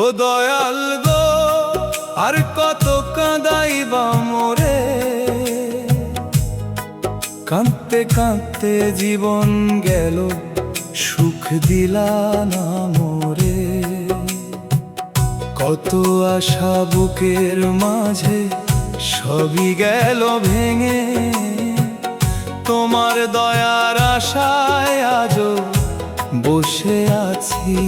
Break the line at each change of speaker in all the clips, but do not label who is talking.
ও দয়াল গো, আর কত কাঁদাইবা মোরে, কাঁদতে কাঁদতে জীবন গেল, সুখ দিলা না মোরে। কত আশা বুকের মাঝে, সবই গেল ভেঙে, তোমার দয়ার আশায় আজও বসে আছি।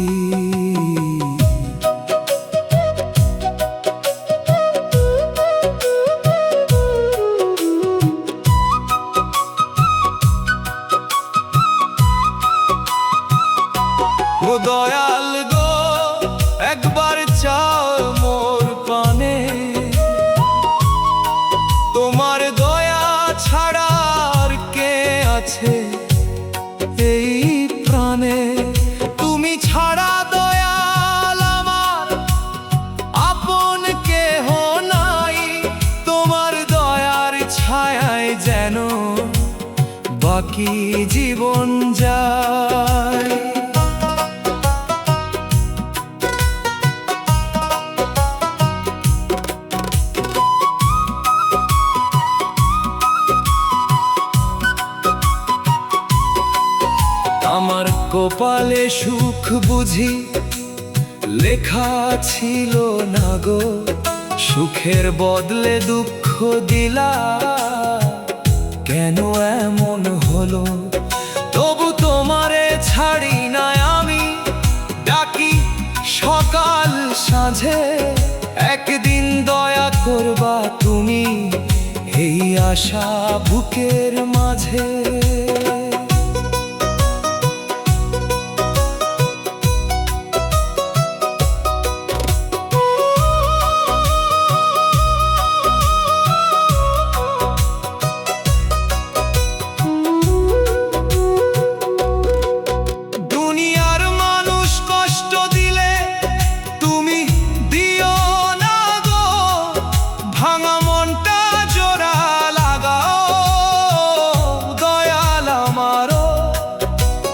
ও দয়াল গো, একবার চাও মোর পানে, তোমার দয়া ছাড়া আর কে আছে এই প্রাণে। তুমি ছাড়া দয়াল আমার আপন কেহ নাই, তোমার দয়ার ছায়ায় যেন বাকি জীবন যায়। আমার কপালে সুখ বুঝি লেখা ছিল না গো, সুখের বদলে দুঃখ দিলা, কেন এমন হলো? তবু তোমারে ছাড়ি না আমি, ডাকি সকাল সাঁঝে, একদিন দয়া করবা তুমি, এই আশা বুকের মাঝে।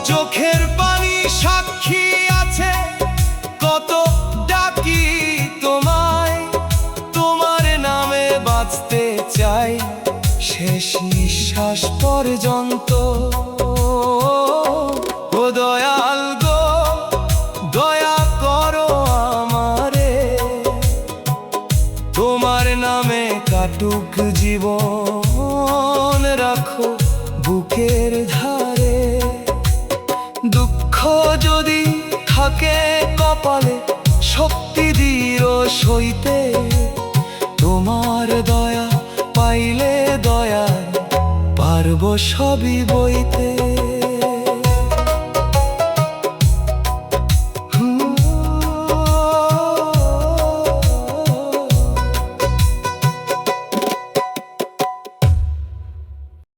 চোখের পানি সাক্ষী আছে, কত ডাকি তোমায়, তোমার নামে বাঁচতে চাই শেষ নিঃশ্বাস পর্যন্ত। ও দয়াল গো, দয়া করো আমারে, তোমার নামে কাটুক জীবন, রাখো বুকের ধারে। দুঃখ যদি থাকে কপালে, শক্তি দিও সইতে, তোমার দয়া পাইলে দয়ায় পারবো সবই বইতে।